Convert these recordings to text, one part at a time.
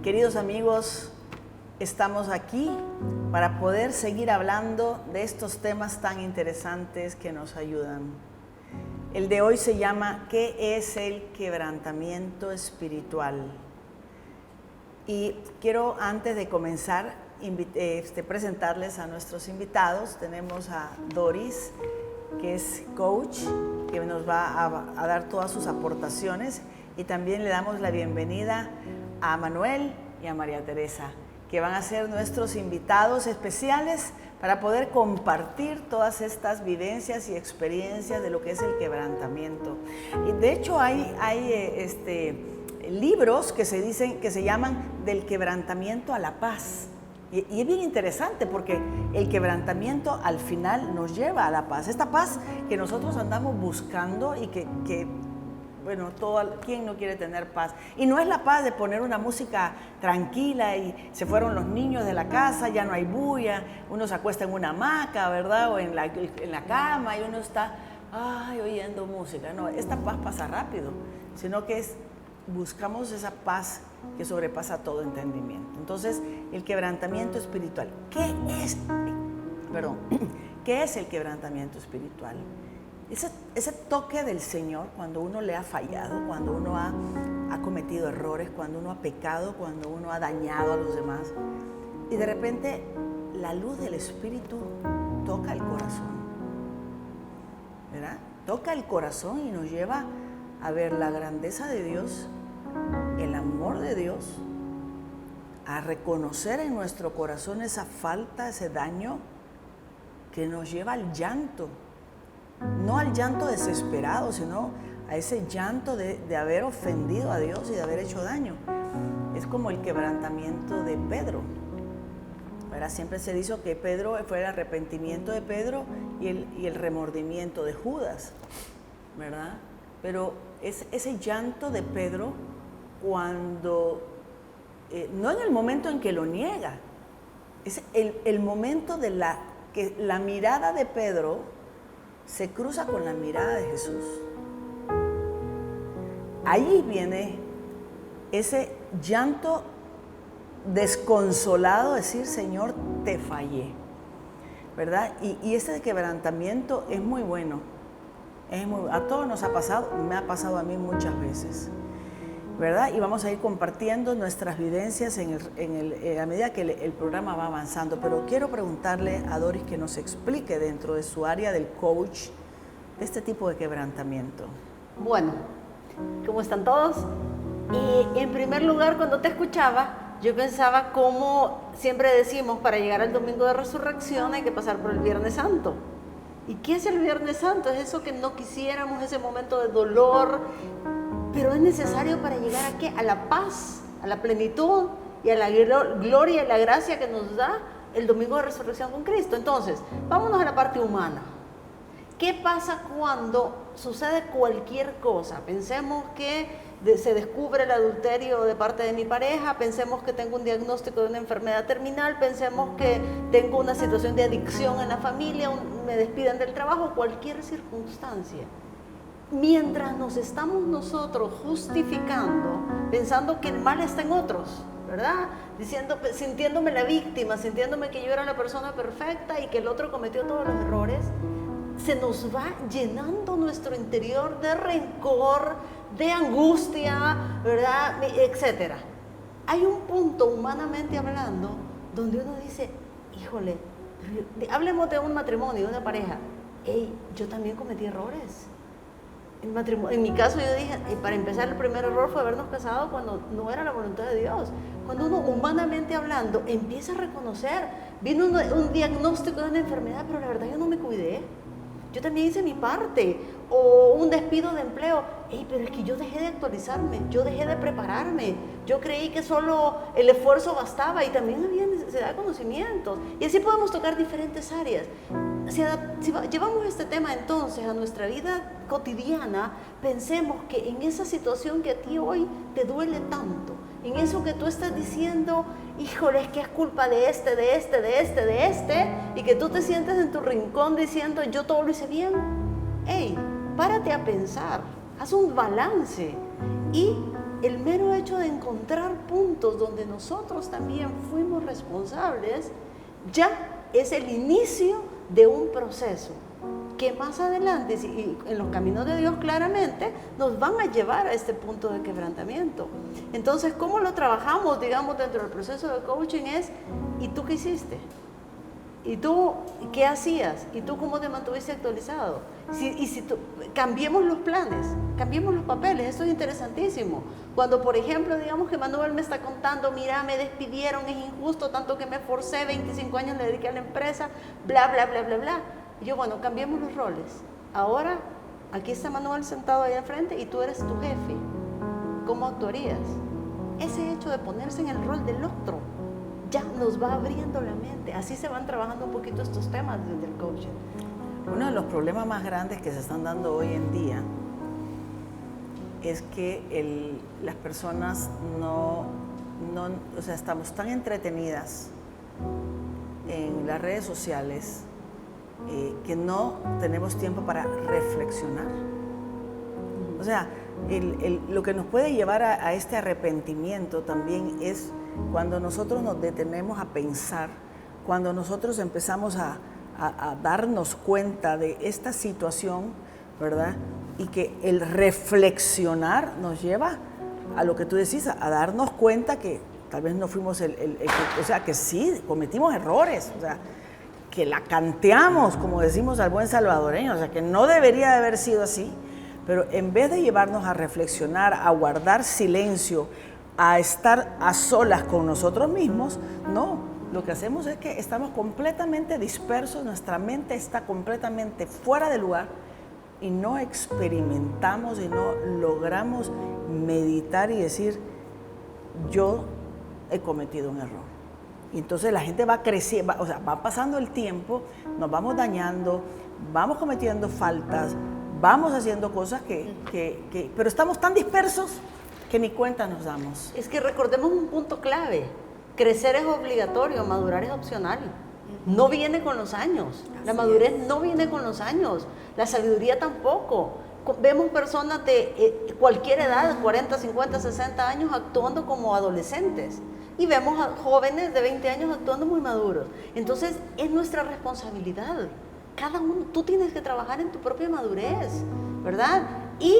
Queridos amigos, estamos aquí para poder seguir hablando de estos temas tan interesantes que nos ayudan. El de hoy se llama ¿qué es el quebrantamiento espiritual? Y quiero, antes de comenzar, presentarles a nuestros invitados. Tenemos a Doris, que es coach, que nos va a dar todas sus aportaciones, y también le damos la bienvenida a Manuel y a María Teresa, que van a ser nuestros invitados especiales para poder compartir todas estas vivencias y experiencias de lo que es el quebrantamiento. Y de hecho hay libros que se llaman Del quebrantamiento a la paz. Y es bien interesante porque el quebrantamiento al final nos lleva a la paz. Esta paz que nosotros andamos buscando y bueno, ¿quién no quiere tener paz? Y no es la paz de poner una música tranquila y se fueron los niños de la casa, ya no hay bulla, uno se acuesta en una hamaca, ¿verdad? O en la cama y uno está, oyendo música. No, esta paz pasa rápido, sino que buscamos esa paz que sobrepasa todo entendimiento. Entonces, el quebrantamiento espiritual. ¿Qué es el quebrantamiento espiritual? Ese toque del Señor cuando uno le ha fallado, cuando uno ha cometido errores, cuando uno ha pecado, cuando uno ha dañado a los demás. Y de repente la luz del Espíritu toca el corazón, ¿verdad? Toca el corazón y nos lleva a ver la grandeza de Dios, el amor de Dios, a reconocer en nuestro corazón esa falta, ese daño que nos lleva al llanto. No al llanto desesperado, sino a ese llanto de haber ofendido a Dios y de haber hecho daño. Es como el quebrantamiento de Pedro. ¿Verdad? Siempre se dice que Pedro fue el arrepentimiento de Pedro y el remordimiento de Judas, ¿verdad? Pero es ese llanto de Pedro cuando, no en el momento en que lo niega, es el momento que la mirada de Pedro se cruza con la mirada de Jesús. Ahí viene ese llanto desconsolado, decir, Señor, te fallé, ¿verdad? Y ese quebrantamiento es muy bueno. A todos nos ha pasado, me ha pasado a mí muchas veces, ¿verdad? Y vamos a ir compartiendo nuestras vivencias a medida que el programa va avanzando. Pero quiero preguntarle a Doris que nos explique dentro de su área del coach este tipo de quebrantamiento. Bueno, ¿cómo están todos? Y en primer lugar, cuando te escuchaba, yo pensaba como siempre decimos, para llegar al domingo de resurrección hay que pasar por el Viernes Santo. ¿Y qué es el Viernes Santo? Es eso que no quisiéramos, ese momento de dolor, pero es necesario para llegar ¿a qué? A la paz, a la plenitud y a la gloria y la gracia que nos da el domingo de resurrección con Cristo. Entonces, vámonos a la parte humana. ¿Qué pasa cuando sucede cualquier cosa? Pensemos que se descubre el adulterio de parte de mi pareja, pensemos que tengo un diagnóstico de una enfermedad terminal, pensemos que tengo una situación de adicción en la familia, me despiden del trabajo, cualquier circunstancia. Mientras nos estamos nosotros justificando, pensando que el mal está en otros, ¿verdad? Sintiéndome la víctima, sintiéndome que yo era la persona perfecta y que el otro cometió todos los errores, se nos va llenando nuestro interior de rencor, de angustia, ¿verdad? Etcétera. Hay un punto, humanamente hablando, donde uno dice, híjole, hablemos de un matrimonio, de una pareja. Yo también cometí errores. En mi caso yo dije, para empezar, el primer error fue habernos casado cuando no era la voluntad de Dios. Cuando uno, humanamente hablando, empieza a reconocer, vino un diagnóstico de una enfermedad, pero la verdad yo no me cuidé. Yo también hice mi parte, o un despido de empleo. Pero es que yo dejé de actualizarme, yo dejé de prepararme, yo creí que solo el esfuerzo bastaba y también había necesidad de conocimientos. Y así podemos tocar diferentes áreas. Si llevamos este tema entonces a nuestra vida cotidiana, pensemos que en esa situación que a ti hoy te duele tanto, en eso que tú estás diciendo, híjole, es que es culpa de este, y que tú te sientes en tu rincón diciendo, yo todo lo hice bien. Párate a pensar, haz un balance y el mero hecho de encontrar puntos donde nosotros también fuimos responsables, ya es el inicio de un proceso que más adelante, y en los caminos de Dios claramente, nos van a llevar a este punto de quebrantamiento. Entonces, ¿cómo lo trabajamos, digamos, dentro del proceso de coaching? Es, ¿y tú qué hiciste? ¿Y tú qué hacías? ¿Y tú cómo te mantuviste actualizado? Cambiemos los planes, cambiemos los papeles, esto es interesantísimo. Cuando, por ejemplo, digamos que Manuel me está contando, mira, me despidieron, es injusto, tanto que me esforcé, 25 años le dediqué a la empresa, bla, bla, bla, bla, bla. Y yo, bueno, cambiemos los roles. Ahora, aquí está Manuel sentado ahí al frente y tú eres tu jefe. ¿Cómo actuarías? Ese hecho de ponerse en el rol del otro ya nos va abriendo la mente. Así se van trabajando un poquito estos temas del coaching. Uno de los problemas más grandes que se están dando hoy en día es que las personas o sea, estamos tan entretenidas en las redes sociales que no tenemos tiempo para reflexionar. O sea, lo que nos puede llevar a este arrepentimiento también es cuando nosotros nos detenemos a pensar, cuando nosotros empezamos a darnos cuenta de esta situación, ¿verdad? Y que el reflexionar nos lleva a lo que tú decís, a darnos cuenta que tal vez no fuimos o sea, que sí, cometimos errores, o sea, que la canteamos, como decimos al buen salvadoreño, o sea, que no debería de haber sido así, pero en vez de llevarnos a reflexionar, a guardar silencio, a estar a solas con nosotros mismos, no, lo que hacemos es que estamos completamente dispersos, nuestra mente está completamente fuera de lugar y no experimentamos y no logramos meditar y decir, yo he cometido un error. Y entonces la gente va creciendo, o sea, va pasando el tiempo, nos vamos dañando, vamos cometiendo faltas, vamos haciendo cosas pero estamos tan dispersos que ni cuenta nos damos. Es que recordemos un punto clave. Crecer es obligatorio, madurar es opcional. No viene con los años. La madurez no viene con los años. La sabiduría tampoco. Vemos personas de cualquier edad, 40, 50, 60 años, actuando como adolescentes. Y vemos a jóvenes de 20 años actuando muy maduros. Entonces, es nuestra responsabilidad. Cada uno, tú tienes que trabajar en tu propia madurez, ¿verdad? Y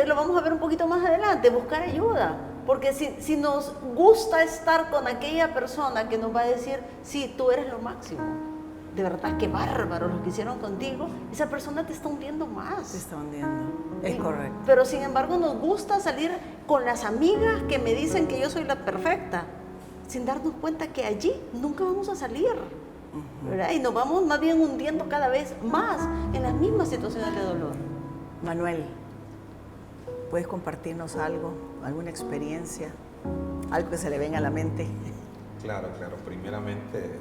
lo vamos a ver un poquito más adelante, buscar ayuda. Porque si nos gusta estar con aquella persona que nos va a decir, sí, tú eres lo máximo, de verdad, qué bárbaro lo que hicieron contigo, esa persona te está hundiendo más. Te está hundiendo, es correcto. Pero sin embargo nos gusta salir con las amigas que me dicen que yo soy la perfecta, sin darnos cuenta que allí nunca vamos a salir, ¿verdad? Y nos vamos más bien hundiendo cada vez más en las mismas situaciones de dolor. Manuel, ¿puedes compartirnos algo, alguna experiencia, algo que se le venga a la mente? Claro. Primeramente,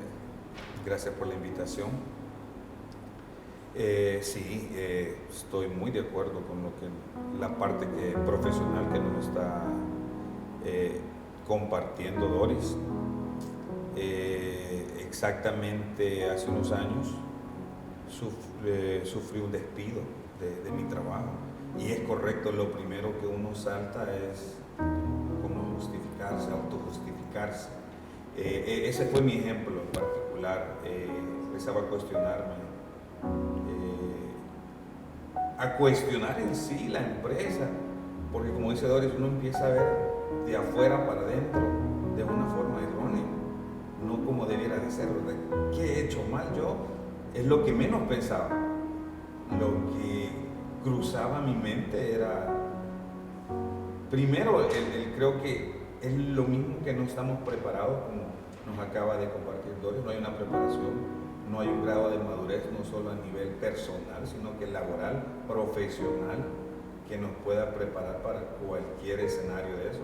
gracias por la invitación. Sí, estoy muy de acuerdo con la parte profesional que nos está compartiendo Doris. Exactamente hace unos años sufrí un despido de mi trabajo. Y es correcto, lo primero que uno salta es como justificarse, autojustificarse. Ese fue mi ejemplo en particular. Empezaba a cuestionarme, a cuestionar en sí la empresa, porque como dice Doris, uno empieza a ver de afuera para adentro de una forma errónea, no como debiera de ser, ¿verdad? ¿Qué he hecho mal yo? Es lo que menos pensaba. Lo que cruzaba mi mente era, primero, creo que es lo mismo que no estamos preparados, como nos acaba de compartir Doris, no hay una preparación, no hay un grado de madurez, no solo a nivel personal, sino que laboral, profesional, que nos pueda preparar para cualquier escenario de eso.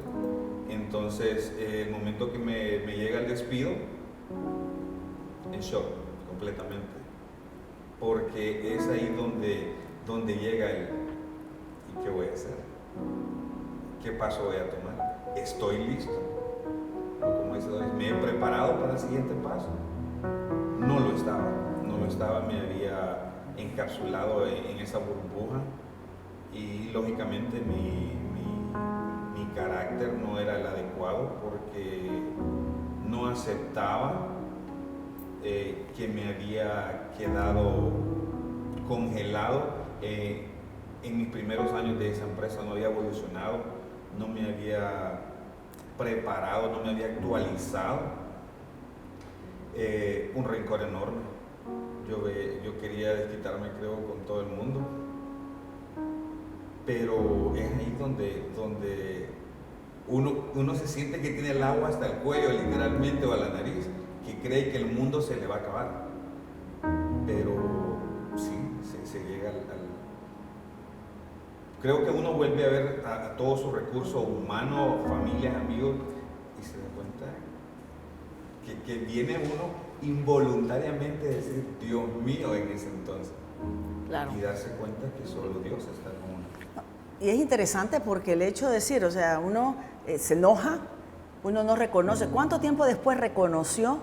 Entonces, el momento que me llega el despido, en shock, completamente, porque es ahí donde llega ¿y qué voy a hacer? ¿Qué paso voy a tomar? ¿Estoy listo? Como dice Doris, ¿me he preparado para el siguiente paso? No lo estaba, me había encapsulado en esa burbuja y lógicamente mi carácter no era el adecuado porque no aceptaba que me había quedado congelado en mis primeros años de esa empresa, no había evolucionado, no me había preparado, no me había actualizado. Un rencor enorme. Yo quería desquitarme, creo, con todo el mundo, pero es ahí donde uno se siente que tiene el agua hasta el cuello, literalmente, o a la nariz, que cree que el mundo se le va a acabar. Pero sí, se llega creo que uno vuelve a ver a todo su recurso humano, familias, amigos, y se da cuenta que viene uno involuntariamente a decir, Dios mío, en ese entonces. Claro. Y darse cuenta que solo Dios está con uno. Y es interesante porque el hecho de decir, o sea, uno se enoja, uno no reconoce. ¿Cuánto tiempo después reconoció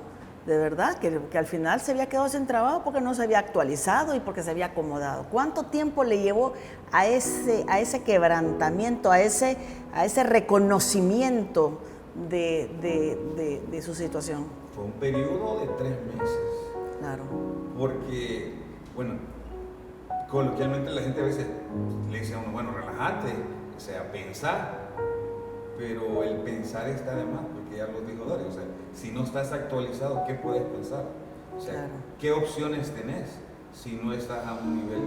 de verdad que al final se había quedado sin trabajo porque no se había actualizado y porque se había acomodado? ¿Cuánto tiempo le llevó a ese quebrantamiento, a ese reconocimiento de su situación? Fue un periodo de 3 meses. Claro. Porque, bueno, coloquialmente la gente a veces le dice a uno, bueno, relájate, o sea, pensar. Pero el pensar está de más, porque ya lo dijo Doris, o sea, si no estás actualizado, ¿qué puedes pensar? O sea, claro. ¿Qué opciones tenés si no estás a un nivel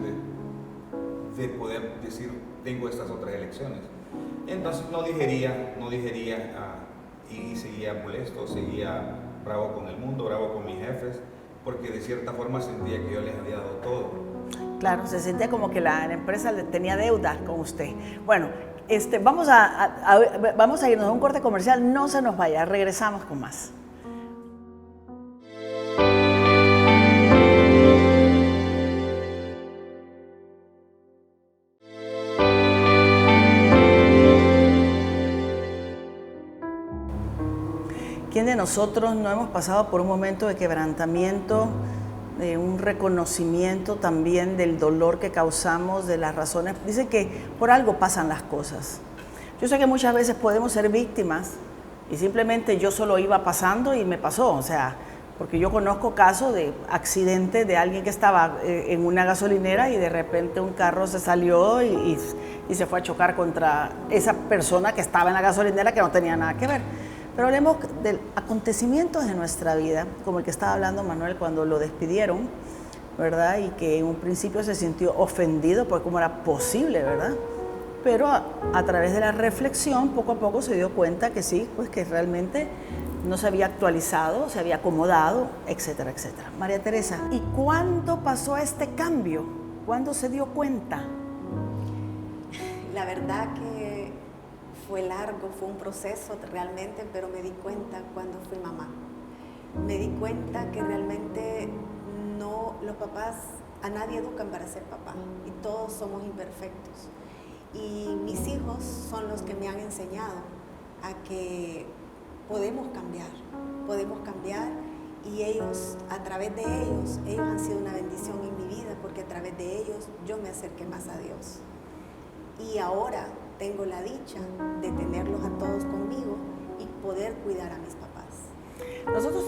de poder decir, tengo estas otras elecciones? Entonces no digería y seguía molesto, seguía bravo con el mundo, bravo con mis jefes, porque de cierta forma sentía que yo les había dado todo. Claro, se sentía como que la empresa tenía deuda con usted. Bueno, vamos a irnos a un corte comercial, no se nos vaya, regresamos con más. ¿Quién de nosotros no hemos pasado por un momento de quebrantamiento, de un reconocimiento también del dolor que causamos, de las razones? Dicen que por algo pasan las cosas. Yo sé que muchas veces podemos ser víctimas y simplemente yo solo iba pasando y me pasó, o sea, porque yo conozco casos de accidentes de alguien que estaba en una gasolinera y de repente un carro se salió y se fue a chocar contra esa persona que estaba en la gasolinera que no tenía nada que ver. Pero hablemos de acontecimientos de nuestra vida, como el que estaba hablando Manuel cuando lo despidieron, ¿verdad? Y que en un principio se sintió ofendido por cómo era posible, ¿verdad? Pero a través de la reflexión, poco a poco se dio cuenta que sí, pues que realmente no se había actualizado, se había acomodado, etcétera, etcétera. María Teresa, ¿y cuándo pasó este cambio? ¿Cuándo se dio cuenta? La verdad que fue largo, fue un proceso realmente, pero me di cuenta cuando fui mamá. Me di cuenta que realmente los papás, a nadie educan para ser papá y todos somos imperfectos. Y mis hijos son los que me han enseñado a que podemos cambiar y ellos, a través de ellos han sido una bendición en mi vida porque a través de ellos yo me acerqué más a Dios. Y ahora tengo la dicha de tenerlos a todos conmigo y poder cuidar a mis papás. Nosotros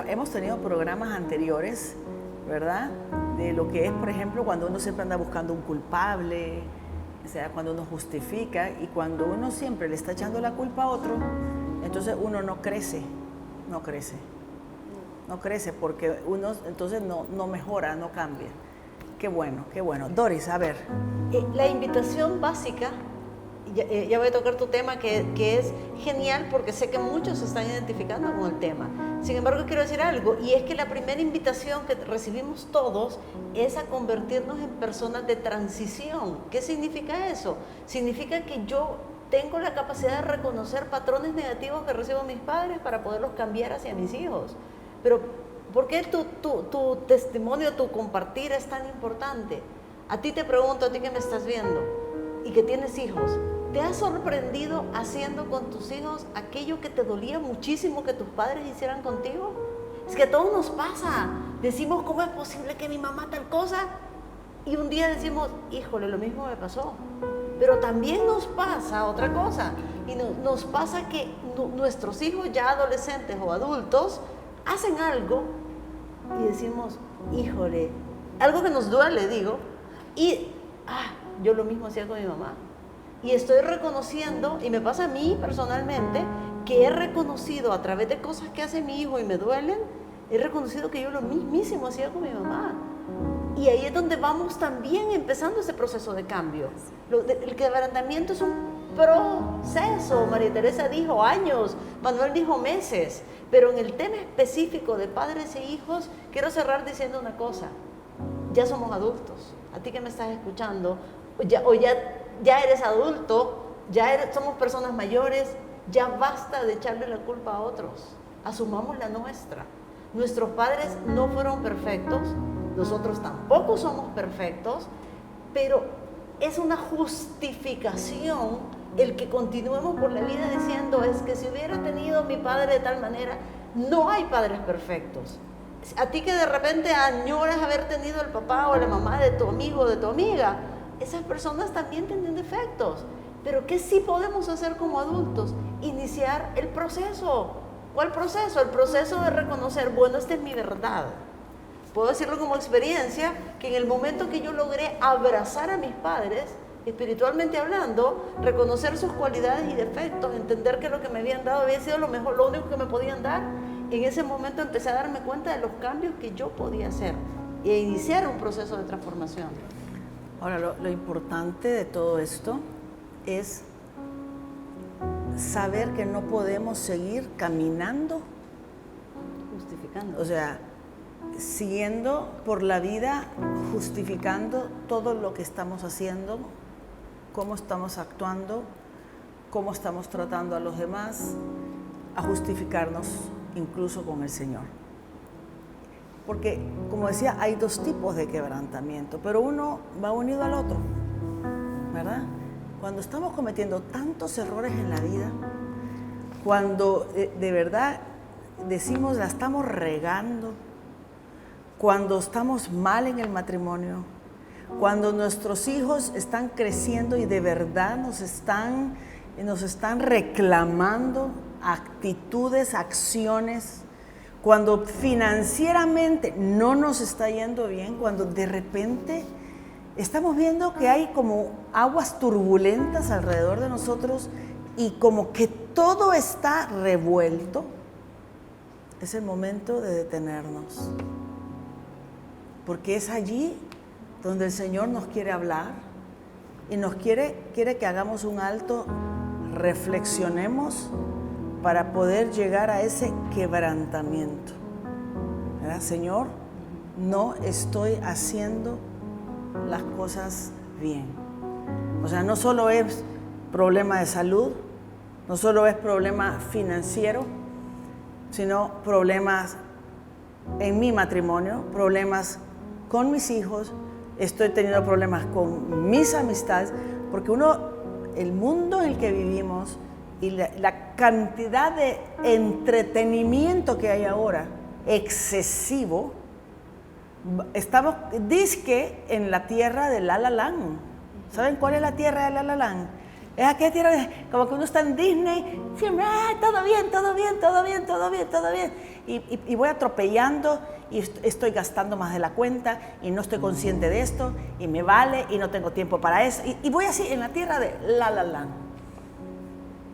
hemos tenido programas anteriores, ¿verdad? De lo que es, por ejemplo, cuando uno siempre anda buscando un culpable, o sea, cuando uno justifica y cuando uno siempre le está echando la culpa a otro, entonces uno no crece porque uno entonces no mejora, no cambia. Qué bueno, qué bueno. Doris, a ver. La invitación básica, ya voy a tocar tu tema que es genial porque sé que muchos se están identificando con el tema. Sin embargo, quiero decir algo, y es que la primera invitación que recibimos todos es a convertirnos en personas de transición. ¿Qué significa eso? Significa que yo tengo la capacidad de reconocer patrones negativos que recibo mis padres para poderlos cambiar hacia mis hijos. Pero, ¿por qué tu testimonio, tu compartir es tan importante? A ti te pregunto, a ti que me estás viendo y que tienes hijos, ¿te has sorprendido haciendo con tus hijos aquello que te dolía muchísimo que tus padres hicieran contigo? Es que a todos nos pasa. Decimos, ¿cómo es posible que mi mamá tal cosa? Y un día decimos, híjole, lo mismo me pasó. Pero también nos pasa otra cosa, y nos pasa que nuestros hijos ya adolescentes o adultos hacen algo y decimos, híjole, algo que nos duele, digo, y yo lo mismo hacía con mi mamá. Y estoy reconociendo, y me pasa a mí personalmente, que he reconocido a través de cosas que hace mi hijo y me duelen, he reconocido que yo lo mismísimo hacía con mi mamá. Y ahí es donde vamos también empezando ese proceso de cambio. El quebrantamiento es un proceso. María Teresa dijo años, Manuel dijo meses. Pero en el tema específico de padres e hijos, quiero cerrar diciendo una cosa. Ya somos adultos. A ti que me estás escuchando, ya eres adulto, somos personas mayores, ya basta de echarle la culpa a otros. Asumamos la nuestra. Nuestros padres no fueron perfectos, nosotros tampoco somos perfectos, pero es una justificación el que continuemos por la vida diciendo es que si hubiera tenido mi padre de tal manera, no hay padres perfectos. A ti que de repente añoras haber tenido el papá o la mamá de tu amigo o de tu amiga, esas personas también tienen defectos. Pero ¿qué sí podemos hacer como adultos? Iniciar el proceso. ¿Cuál proceso? El proceso de reconocer, bueno, esta es mi verdad. Puedo decirlo como experiencia, que en el momento que yo logré abrazar a mis padres, espiritualmente hablando, reconocer sus cualidades y defectos, entender que lo que me habían dado había sido lo mejor, lo único que me podían dar, en ese momento empecé a darme cuenta de los cambios que yo podía hacer e iniciar un proceso de transformación. Ahora, lo importante de todo esto es saber que no podemos seguir caminando, justificando. O sea, siguiendo por la vida, justificando todo lo que estamos haciendo, cómo estamos actuando, cómo estamos tratando a los demás, a justificarnos incluso con el Señor. Porque, como decía, hay dos tipos de quebrantamiento, pero uno va unido al otro, ¿verdad? Cuando estamos cometiendo tantos errores en la vida, cuando de verdad decimos la estamos regando, cuando estamos mal en el matrimonio, cuando nuestros hijos están creciendo y de verdad nos están reclamando actitudes, acciones, cuando financieramente no nos está yendo bien, cuando de repente estamos viendo que hay como aguas turbulentas alrededor de nosotros y como que todo está revuelto, es el momento de detenernos. Porque es allí donde el Señor nos quiere hablar y nos quiere que hagamos un alto, reflexionemos para poder llegar a ese quebrantamiento. ¿Verdad? Señor, no estoy haciendo las cosas bien. O sea, no solo es problema de salud, no solo es problema financiero, sino problemas en mi matrimonio, problemas con mis hijos, estoy teniendo problemas con mis amistades, porque el mundo en el que vivimos y la cantidad de entretenimiento que hay ahora, excesivo, estamos disque en la tierra de La La Land. ¿Saben cuál es la tierra de La La Land? Es aquella tierra, como que uno está en Disney, siempre, todo bien, todo bien, todo bien, todo bien, todo bien. Y voy atropellando y estoy gastando más de la cuenta y no estoy consciente de esto y me vale y no tengo tiempo para eso. Y voy así en la tierra de La La Land.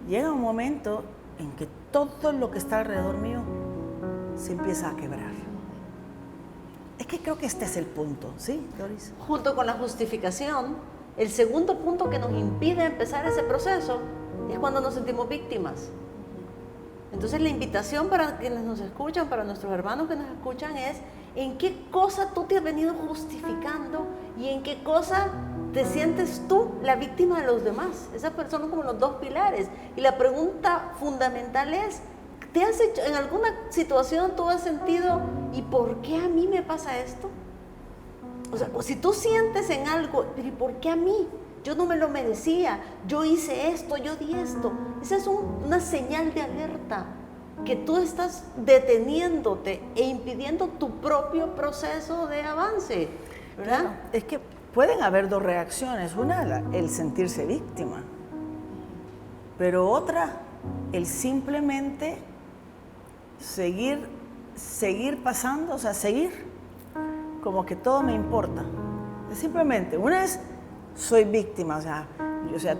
Llega un momento en que todo lo que está alrededor mío se empieza a quebrar. Es que creo que este es el punto, ¿sí, Doris? Junto con la justificación, el segundo punto que nos impide empezar ese proceso es cuando nos sentimos víctimas. Entonces la invitación para quienes nos escuchan, para nuestros hermanos que nos escuchan es en qué cosa tú te has venido justificando y en qué cosa te sientes tú la víctima de los demás. Esas personas como los dos pilares. Y la pregunta fundamental es, ¿te has hecho, en alguna situación tú has sentido, ¿y por qué a mí me pasa esto? O sea, si tú sientes en algo, ¿y por qué a mí? Yo no me lo merecía, yo hice esto, yo di esto. Esa es una señal de alerta, que tú estás deteniéndote e impidiendo tu propio proceso de avance, ¿verdad? Claro, es que pueden haber dos reacciones. Una, el sentirse víctima, pero otra, el simplemente seguir pasando, o sea, seguir como que todo me importa. Es simplemente, una es soy víctima, o sea,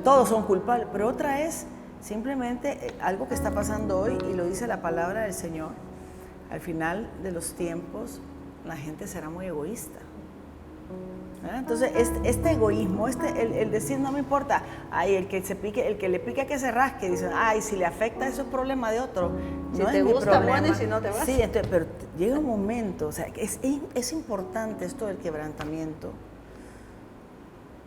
todos son culpables, pero otra es simplemente algo que está pasando hoy, y lo dice la palabra del Señor. Al final de los tiempos, la gente será muy egoísta. ¿Verdad? Entonces, este egoísmo, el decir no me importa, ay, el que le pica que se rasque, dicen, ay, si le afecta, eso es problema de otro. Si no te es mi gusta, problema. bueno, y si no te vas. Sí, entonces, pero llega un momento, o sea, es importante esto del quebrantamiento,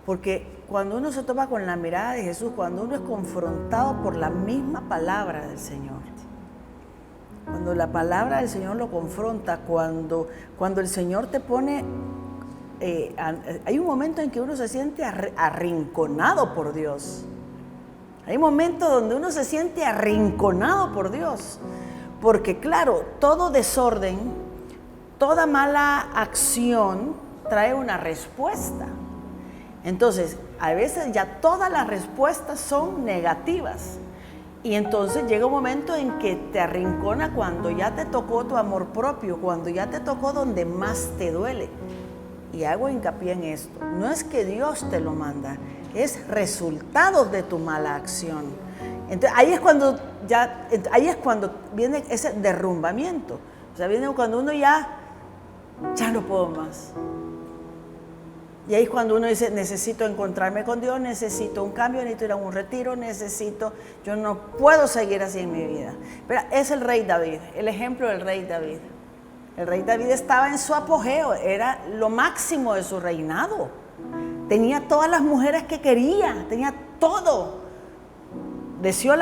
porque cuando uno se topa con la mirada de Jesús, cuando uno es confrontado por la misma palabra del Señor, cuando la palabra del Señor lo confronta, cuando el Señor te pone, hay un momento en que uno se siente arrinconado por Dios. Hay un momento donde uno se siente arrinconado por Dios, porque claro, todo desorden, toda mala acción trae una respuesta. Entonces, a veces ya todas las respuestas son negativas. Y entonces llega un momento en que te arrincona cuando ya te tocó tu amor propio, cuando ya te tocó donde más te duele. Y hago hincapié en esto. No es que Dios te lo manda, es resultado de tu mala acción. Entonces, ahí es cuando viene ese derrumbamiento. O sea, viene cuando uno ya no puedo más. Y ahí es cuando uno dice, necesito encontrarme con Dios, necesito un cambio, necesito ir a un retiro, yo no puedo seguir así en mi vida. Pero es el rey David, el ejemplo del rey David. El rey David estaba en su apogeo, era lo máximo de su reinado. Tenía todas las mujeres que quería, tenía todo. Deseó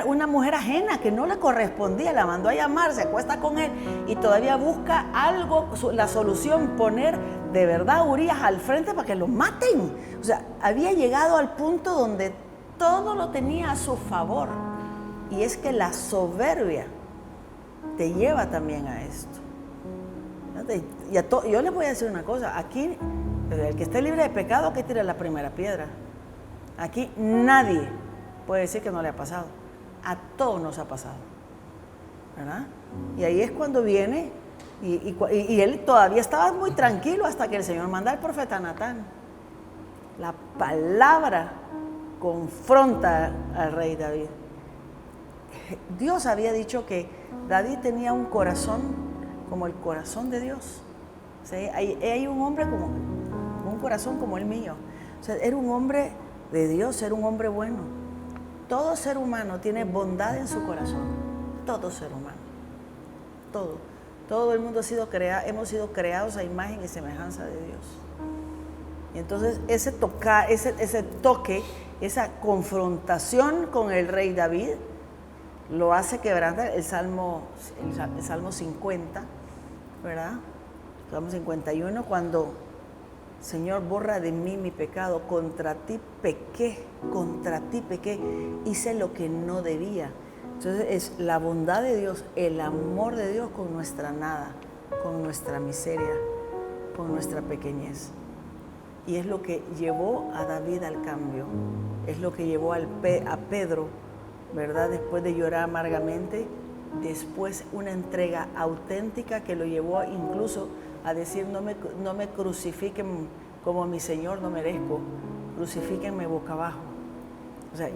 una mujer ajena que no le correspondía, la mandó a llamar, se acuesta con él y todavía busca algo, la solución, poner de verdad a Urías al frente para que lo maten. O sea, había llegado al punto donde todo lo tenía a su favor. Y es que la soberbia te lleva también a esto. Yo les voy a decir una cosa, aquí el que esté libre de pecado, que tire la primera piedra. Aquí nadie puede decir que no le ha pasado. A todos nos ha pasado, ¿verdad? Y ahí es cuando viene, y él todavía estaba muy tranquilo hasta que el Señor manda al profeta Natán. La palabra confronta al rey David. Dios había dicho que David tenía un corazón como el corazón de Dios. O sea, hay un hombre como un corazón como el mío. O sea, era un hombre de Dios, era un hombre bueno. Todo ser humano tiene bondad en su corazón. Todo ser humano. Todo el mundo hemos sido creados a imagen y semejanza de Dios. Y entonces ese toque, esa confrontación con el rey David, lo hace quebrantar el Salmo 50, ¿verdad? Salmo 51, cuando Señor, borra de mí mi pecado, contra ti pequé, hice lo que no debía. Entonces es la bondad de Dios, el amor de Dios con nuestra nada, con nuestra miseria, con nuestra pequeñez. Y es lo que llevó a David al cambio, es lo que llevó a Pedro, ¿verdad? Después de llorar amargamente, después una entrega auténtica que lo llevó incluso a decir, no me crucifiquen como mi Señor no merezco, crucifíquenme boca abajo. O sea,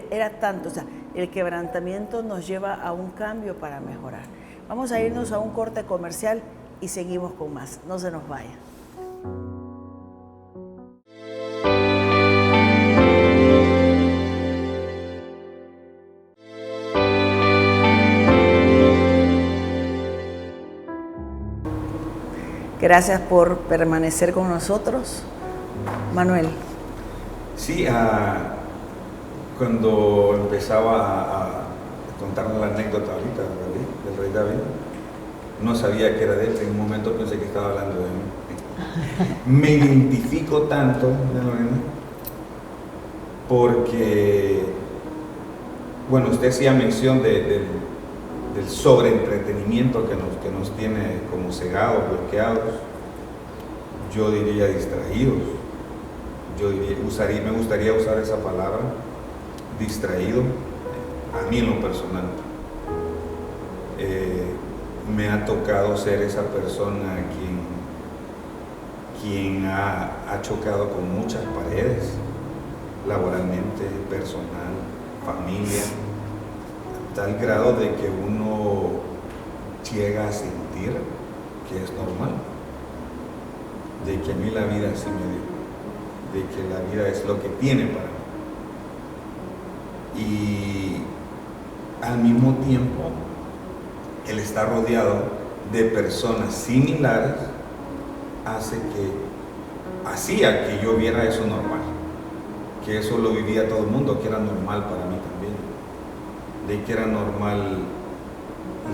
era tanto, o sea, el quebrantamiento nos lleva a un cambio para mejorar. Vamos a irnos a un corte comercial y seguimos con más. No se nos vaya. Gracias por permanecer con nosotros. Manuel. Sí, cuando empezaba a contarnos la anécdota ahorita del rey David, no sabía que era de él, en un momento pensé que estaba hablando de mí. Me identifico tanto, porque, bueno, usted hacía mención del sobreentretenimiento que nos tiene como cegados, bloqueados, yo diría distraídos, me gustaría usar esa palabra, distraído, a mí en lo personal. Me ha tocado ser esa persona quien ha chocado con muchas paredes, laboralmente, personal, familia, a tal grado de que uno llega a sentir que es normal, de que a mí la vida sí me dio, de que la vida es lo que tiene para mí. Y al mismo tiempo, el estar rodeado de personas similares hacía que yo viera eso normal, que eso lo vivía todo el mundo, que era normal para mí también, de que era normal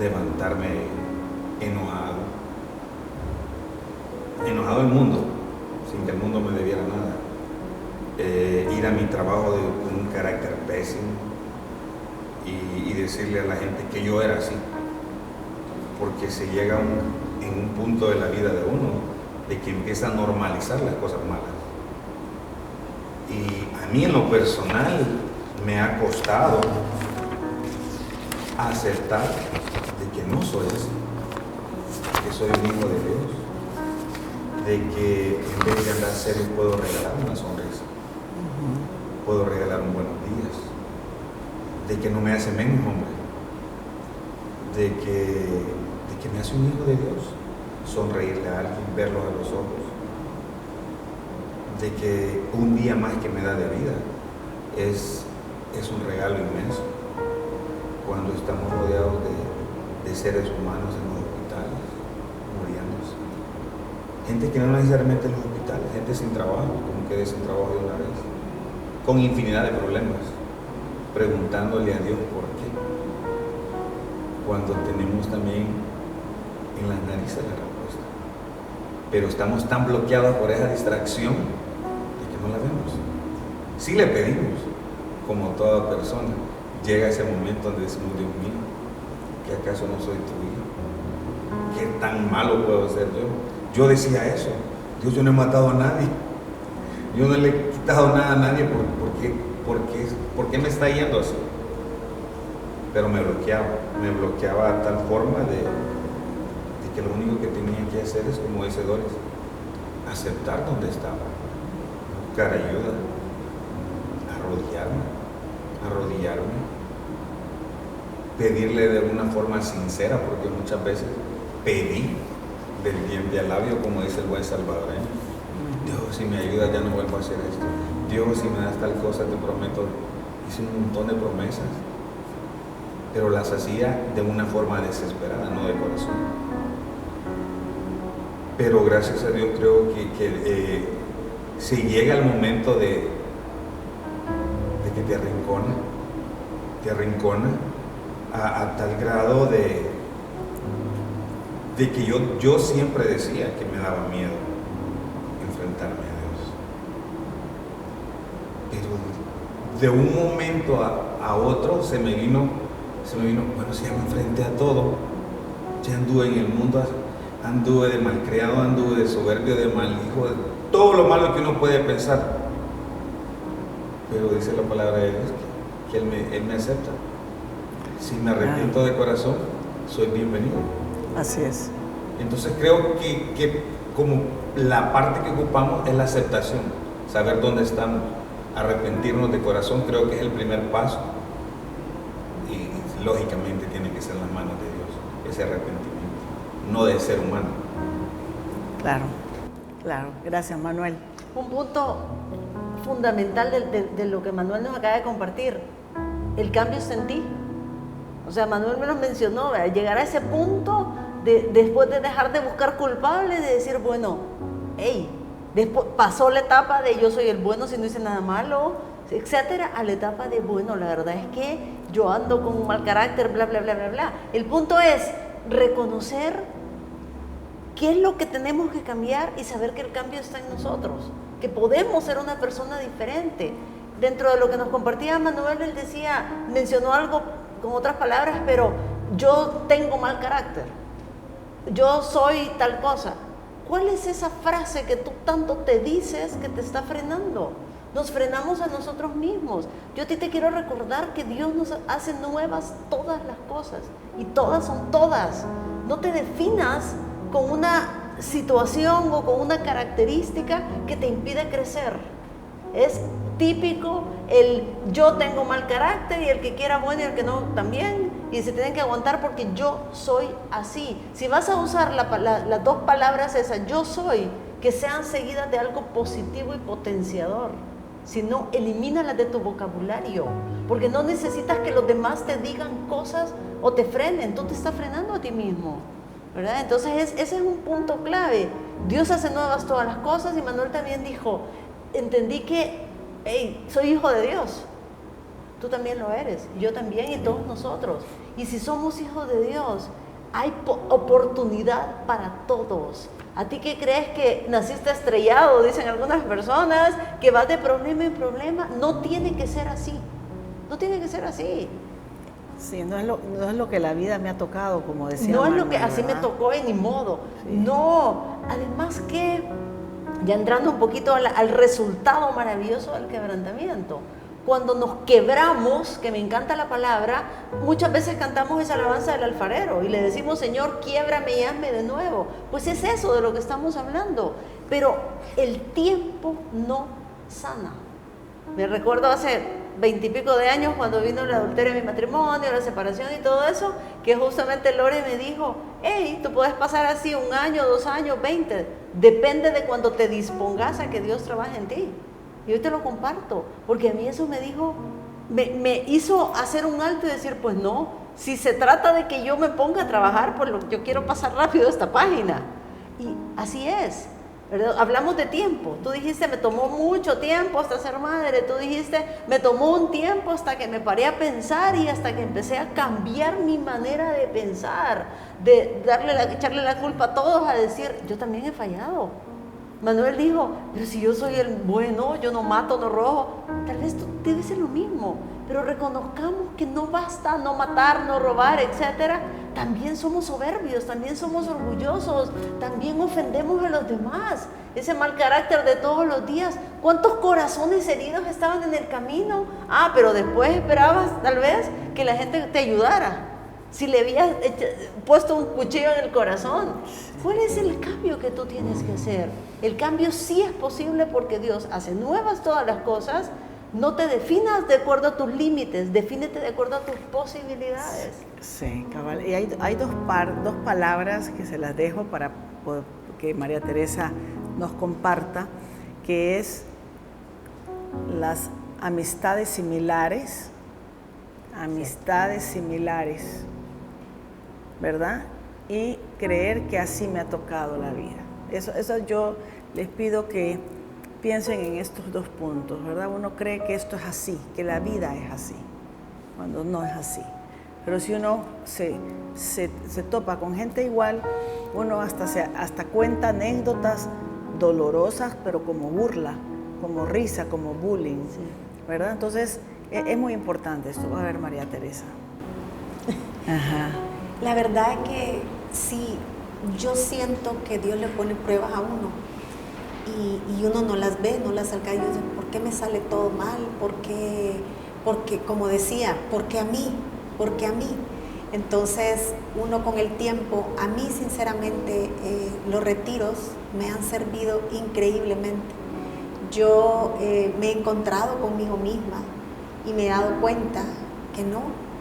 levantarme enojado el mundo, sin que el mundo me debiera nada, ir a mi trabajo con un carácter pésimo y decirle a la gente que yo era así, porque se llega en un punto de la vida de uno de que empieza a normalizar las cosas malas. Y a mí en lo personal me ha costado aceptar de que no soy así, que soy un hijo de Dios, de que en vez de andar serio puedo regalar una sonrisa, puedo regalar un buenos días, de que no me hace menos hombre, de que me hace un hijo de Dios, sonreírle a alguien, verlo a los ojos, de que un día más que me da de vida es un regalo inmenso cuando estamos rodeados de seres humanos en los hospitales, muriéndose. Gente que no necesariamente en los hospitales, gente sin trabajo, como quedé sin trabajo de una vez, con infinidad de problemas, preguntándole a Dios por qué, cuando tenemos también en las narices la respuesta. Pero estamos tan bloqueados por esa distracción de que no la vemos. Sí le pedimos, como toda persona, llega ese momento donde decimos, Dios mío, ¿que acaso no soy tu hijo? ¿Qué tan malo puedo ser yo? Yo decía eso, Dios, yo no he matado a nadie, yo no le he quitado nada a nadie, ¿por qué me está yendo así? Pero me bloqueaba a tal forma de que lo único que tenía que hacer es, como dice Doris, aceptar donde estaba, buscar ayuda, arrodillarme, pedirle de una forma sincera, porque muchas veces pedí del diente al labio, como dice el buen salvadoreño. Dios, si me ayudas ya no vuelvo a hacer esto. Dios, si me das tal cosa, te prometo. Hice un montón de promesas, pero las hacía de una forma desesperada, no de corazón. Pero gracias a Dios creo que si llega el momento de que te arrincona a tal grado de que yo siempre decía que me daba miedo enfrentarme a Dios. Pero de un momento a otro se me vino, bueno, si ya me enfrenté a todo, ya anduve en el mundo, anduve de malcriado, anduve de soberbio, de mal hijo, de todo lo malo que uno puede pensar. Pero dice la palabra de Dios que Él me acepta. Si me arrepiento de corazón, soy bienvenido. Así es. Entonces creo que como la parte que ocupamos es la aceptación, saber dónde estamos, arrepentirnos de corazón, creo que es el primer paso. Y lógicamente tiene que ser en las manos de Dios, ese arrepentimiento, no de ser humano. Claro. Gracias, Manuel. Un punto fundamental de lo que Manuel nos acaba de compartir, el cambio está en ti. O sea, Manuel me lo mencionó, llegar a ese punto después de dejar de buscar culpables, de decir, bueno, después pasó la etapa de yo soy el bueno si no hice nada malo, etcétera, a la etapa de, bueno, la verdad es que yo ando con un mal carácter, bla, bla, bla, bla, bla. El punto es reconocer qué es lo que tenemos que cambiar y saber que el cambio está en nosotros, que podemos ser una persona diferente. Dentro de lo que nos compartía Manuel, él mencionó algo con otras palabras, pero yo tengo mal carácter, yo soy tal cosa. ¿Cuál es esa frase que tú tanto te dices que te está frenando? Nos frenamos a nosotros mismos. Yo a ti te quiero recordar que Dios nos hace nuevas todas las cosas. Y todas son todas. No te definas con una situación o con una característica que te impide crecer. Es típico el yo tengo mal carácter y el que quiera bueno y el que no también. Y se tienen que aguantar porque yo soy así. Si vas a usar las dos palabras esas, yo soy, que sean seguidas de algo positivo y potenciador. Si no, elimínalas de tu vocabulario, porque no necesitas que los demás te digan cosas o te frenen, tú te estás frenando a ti mismo, ¿verdad? Entonces ese es un punto clave. Dios hace nuevas todas las cosas y Manuel también dijo, entendí que, hey, soy hijo de Dios, tú también lo eres, yo también y todos nosotros. Y si somos hijos de Dios, hay oportunidad para todos. ¿A ti qué crees que naciste estrellado? Dicen algunas personas, que vas de problema en problema. No tiene que ser así. No tiene que ser así. Sí, no es lo que la vida me ha tocado, como decía No Manuel, es lo que así ¿verdad? me tocó y ni modo. Sí. No. Además que, ya entrando un poquito al resultado maravilloso del quebrantamiento. Cuando nos quebramos, que me encanta la palabra, muchas veces cantamos esa alabanza del alfarero y le decimos, Señor, quiébrame y hazme de nuevo. Pues es eso de lo que estamos hablando. Pero el tiempo no sana. Me recuerdo hace 20 y pico de años cuando vino el adulterio en mi matrimonio, la separación y todo eso, que justamente Lore me dijo, hey, tú puedes pasar así 1 año, 2 años, 20. Depende de cuando te dispongas a que Dios trabaje en ti. Y hoy te lo comparto, porque a mí eso me dijo, me hizo hacer un alto y decir, pues no, si se trata de que yo me ponga a trabajar, pues yo quiero pasar rápido esta página. Y así es, ¿verdad? Hablamos de tiempo. Tú dijiste, me tomó mucho tiempo hasta ser madre. Tú dijiste, me tomó un tiempo hasta que me paré a pensar y hasta que empecé a cambiar mi manera de pensar, de echarle la culpa a todos, a decir, yo también he fallado. Manuel dijo, pero si yo soy el bueno, yo no mato, no robo. Tal vez tú debes ser lo mismo, pero reconozcamos que no basta no matar, no robar, etcétera. También somos soberbios, también somos orgullosos, también ofendemos a los demás. Ese mal carácter de todos los días. ¿Cuántos corazones heridos estaban en el camino? Ah, pero después esperabas tal vez que la gente te ayudara. Si le habías puesto un cuchillo en el corazón. ¿Cuál es el cambio que tú tienes que hacer? El cambio sí es posible porque Dios hace nuevas todas las cosas. No te definas de acuerdo a tus límites, defínete de acuerdo a tus posibilidades. Sí, cabal. Y hay dos palabras que se las dejo para que María Teresa nos comparta, que es las amistades similares, ¿verdad? Y creer que así me ha tocado la vida. Eso yo les pido que piensen en estos 2 puntos, ¿verdad? Uno cree que esto es así, que la vida es así, cuando no es así. Pero si uno se topa con gente igual, uno hasta cuenta anécdotas dolorosas, pero como burla, como risa, como bullying, ¿verdad? Entonces, es muy importante esto. A ver, María Teresa. Ajá. La verdad es que sí, yo siento que Dios le pone pruebas a uno y uno no las ve, no las alcanza. Y yo digo, ¿por qué me sale todo mal? Porque, como decía, ¿por qué a mí? Entonces, uno con el tiempo, a mí sinceramente, los retiros me han servido increíblemente. Yo me he encontrado conmigo misma y me he dado cuenta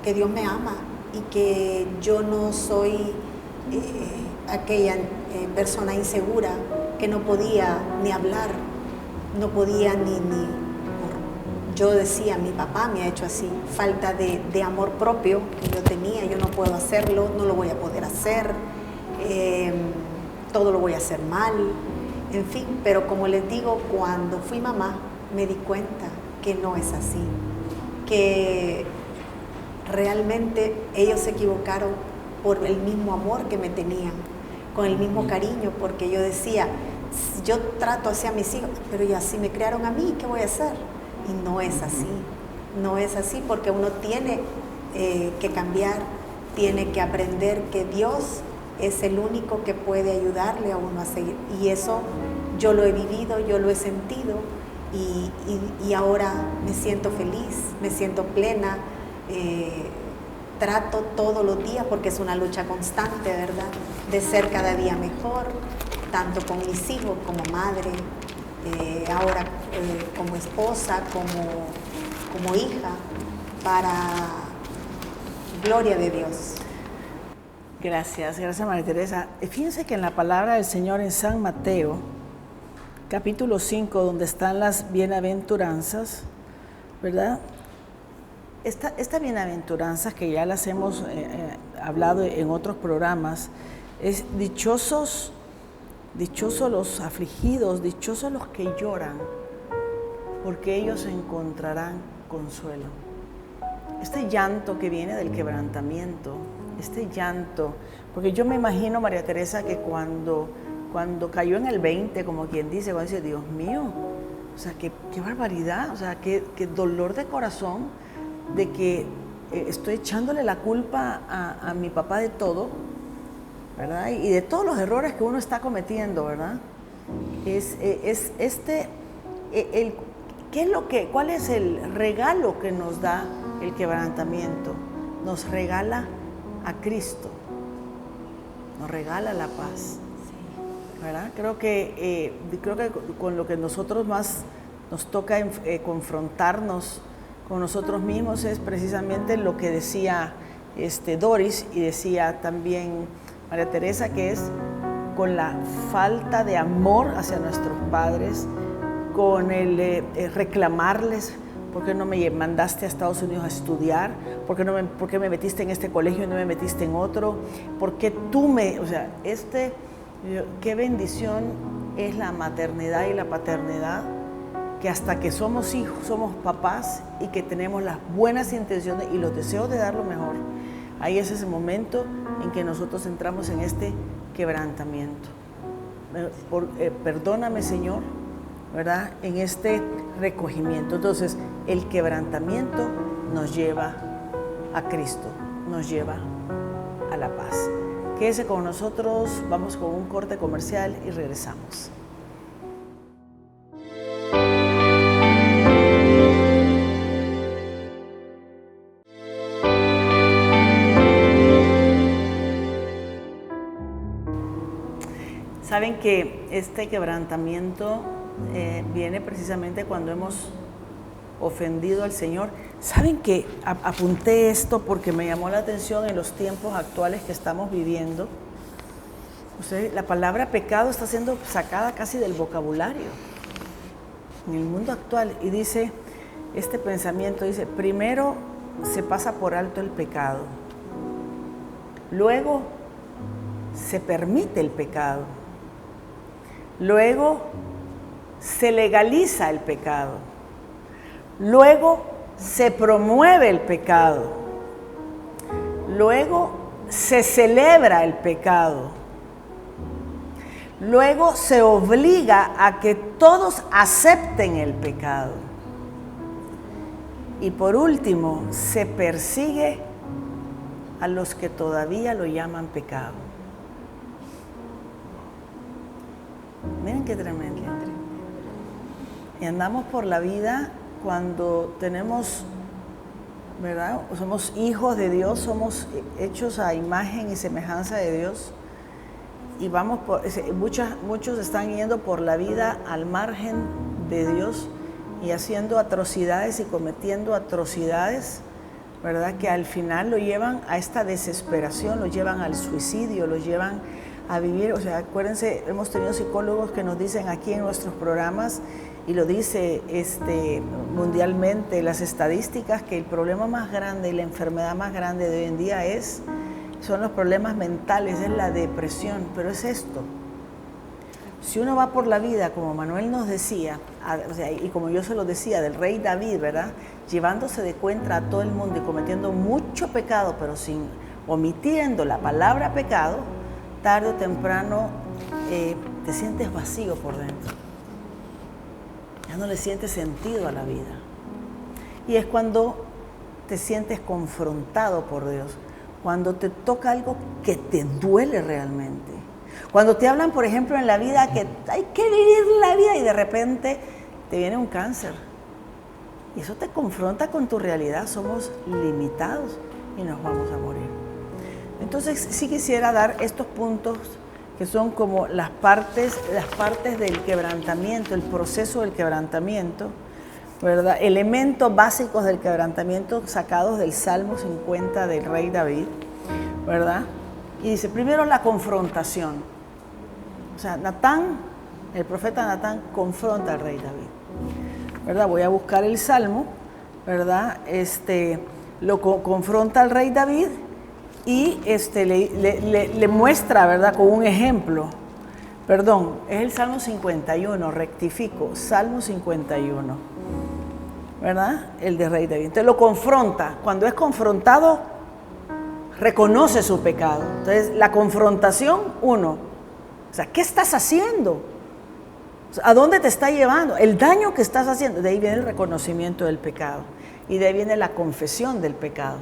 que Dios me ama y que yo no soy aquella persona insegura que no podía ni hablar, no podía ni yo decía, mi papá me ha hecho así, falta de amor propio que yo tenía, yo no puedo hacerlo, no lo voy a poder hacer, todo lo voy a hacer mal, en fin, pero como les digo, cuando fui mamá me di cuenta que no es así, que realmente ellos se equivocaron por el mismo amor que me tenían, con el mismo cariño, porque yo decía, yo trato así a mis hijos, pero ya así me criaron a mí, ¿qué voy a hacer? Y no es así, porque uno tiene que cambiar, tiene que aprender que Dios es el único que puede ayudarle a uno a seguir. Y eso yo lo he vivido, yo lo he sentido y ahora me siento feliz, me siento plena. Trato todos los días, porque es una lucha constante, ¿verdad?, de ser cada día mejor, tanto con mis hijos como madre, ahora como esposa, como hija, para gloria de Dios. Gracias María Teresa. Fíjense que en la palabra del Señor en San Mateo, capítulo 5, donde están las bienaventuranzas, ¿verdad? Esta bienaventuranza, que ya las hemos hablado en otros programas, es dichosos los afligidos, dichosos los que lloran, porque ellos encontrarán consuelo. Este llanto que viene del quebrantamiento, este llanto, porque yo me imagino, María Teresa, que cuando cayó en el 20, como quien dice, cuando dice, Dios mío, o sea, qué barbaridad, o sea, qué dolor de corazón, de que estoy echándole la culpa a mi papá de todo, ¿verdad? Y de todos los errores que uno está cometiendo, ¿verdad? ¿Cuál es el regalo que nos da el quebrantamiento? Nos regala a Cristo, nos regala la paz, ¿verdad? Creo que con lo que nosotros más nos toca confrontarnos con nosotros mismos es precisamente lo que decía Doris y decía también María Teresa, que es con la falta de amor hacia nuestros padres, con el reclamarles: ¿por qué no me mandaste a Estados Unidos a estudiar? ¿Por qué me metiste en este colegio y no me metiste en otro? ¿Por qué o sea, qué bendición es la maternidad y la paternidad, que hasta que somos hijos, somos papás y que tenemos las buenas intenciones y los deseos de dar lo mejor, ahí es ese momento en que nosotros entramos en este quebrantamiento. Perdóname, Señor, ¿verdad?, en este recogimiento. Entonces, el quebrantamiento nos lleva a Cristo, nos lleva a la paz. Quédese con nosotros, vamos con un corte comercial y regresamos. Saben que este quebrantamiento viene precisamente cuando hemos ofendido al Señor. Saben que apunté esto porque me llamó la atención en los tiempos actuales que estamos viviendo. La palabra pecado está siendo sacada casi del vocabulario en el mundo actual, y dice este pensamiento, dice: primero se pasa por alto el pecado, luego se permite el pecado, luego se legaliza el pecado, luego se promueve el pecado, luego se celebra el pecado, luego se obliga a que todos acepten el pecado y por último se persigue a los que todavía lo llaman pecado. Miren qué tremendo. Y andamos por la vida cuando tenemos, ¿verdad?, somos hijos de Dios, somos hechos a imagen y semejanza de Dios, y muchos están yendo por la vida al margen de Dios y haciendo atrocidades y cometiendo atrocidades, ¿verdad?, que al final lo llevan a esta desesperación, lo llevan al suicidio, lo llevan a vivir. O sea, acuérdense, hemos tenido psicólogos que nos dicen aquí en nuestros programas, y lo dice mundialmente las estadísticas, que el problema más grande y la enfermedad más grande de hoy en día son los problemas mentales, es la depresión. Pero es esto: si uno va por la vida, como Manuel nos decía, y como yo se lo decía del rey David, ¿verdad?, llevándose de cuenta a todo el mundo y cometiendo mucho pecado, pero omitiendo la palabra pecado, tarde o temprano te sientes vacío por dentro. Ya no le sientes sentido a la vida. Y es cuando te sientes confrontado por Dios, cuando te toca algo que te duele realmente. Cuando te hablan, por ejemplo, en la vida que hay que vivir la vida y de repente te viene un cáncer. Y eso te confronta con tu realidad, somos limitados y nos vamos a morir. Entonces sí quisiera dar estos puntos que son como las partes del quebrantamiento, el proceso del quebrantamiento, ¿verdad? Elementos básicos del quebrantamiento sacados del Salmo 50 del rey David, ¿verdad? Y dice, primero la confrontación. O sea, el profeta Natán confronta al rey David, ¿verdad? Voy a buscar el Salmo, ¿verdad? Lo confronta al rey David y le muestra, ¿verdad? Con un ejemplo. Perdón, es el Salmo 51, rectifico, Salmo 51, ¿verdad? El de rey David. Entonces lo confronta. Cuando es confrontado, reconoce su pecado. Entonces la confrontación, o sea, ¿qué estás haciendo? ¿A dónde te está llevando? El daño que estás haciendo. De ahí viene el reconocimiento del pecado. Y de ahí viene la confesión del pecado.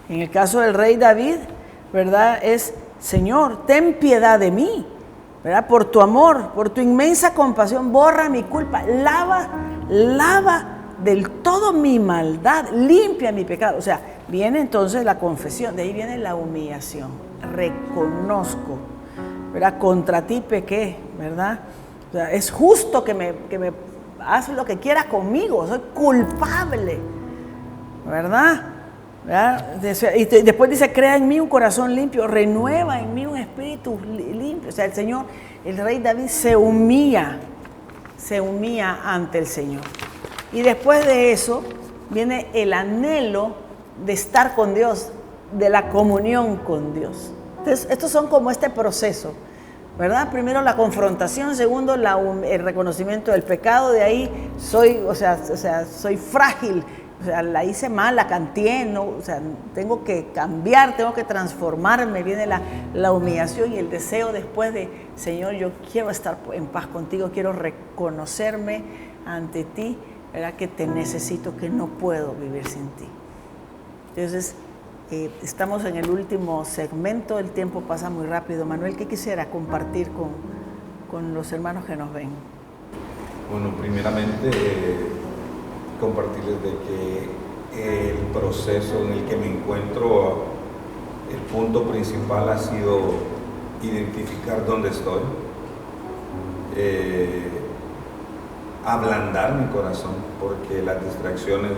En el caso del rey David, ¿verdad? Es, Señor, ten piedad de mí, ¿verdad? Por tu amor, por tu inmensa compasión, borra mi culpa, lava del todo mi maldad, limpia mi pecado. O sea, viene entonces la confesión, de ahí viene la humillación. Reconozco, ¿verdad? Contra ti pequé, ¿verdad? O sea, es justo que me haz lo que quieras conmigo, soy culpable, ¿verdad? Y después dice, crea en mí un corazón limpio, renueva en mí un espíritu limpio. O sea, el Señor, el rey David se humilla ante el Señor. Y después de eso viene el anhelo de estar con Dios, de la comunión con Dios. Entonces, estos son como este proceso, ¿verdad? Primero la confrontación, segundo el reconocimiento del pecado, de ahí soy frágil. O sea, la hice mal, la canté, ¿no? O sea, tengo que cambiar, tengo que transformarme. Viene la humillación y el deseo después de, Señor, yo quiero estar en paz contigo, quiero reconocerme ante ti, ¿verdad? Que te necesito, que no puedo vivir sin ti. Entonces, estamos en el último segmento, el tiempo pasa muy rápido. Manuel, ¿qué quisiera compartir con los hermanos que nos ven? Bueno, primeramente, compartirles de que el proceso en el que me encuentro, el punto principal ha sido identificar dónde estoy, ablandar mi corazón, porque las distracciones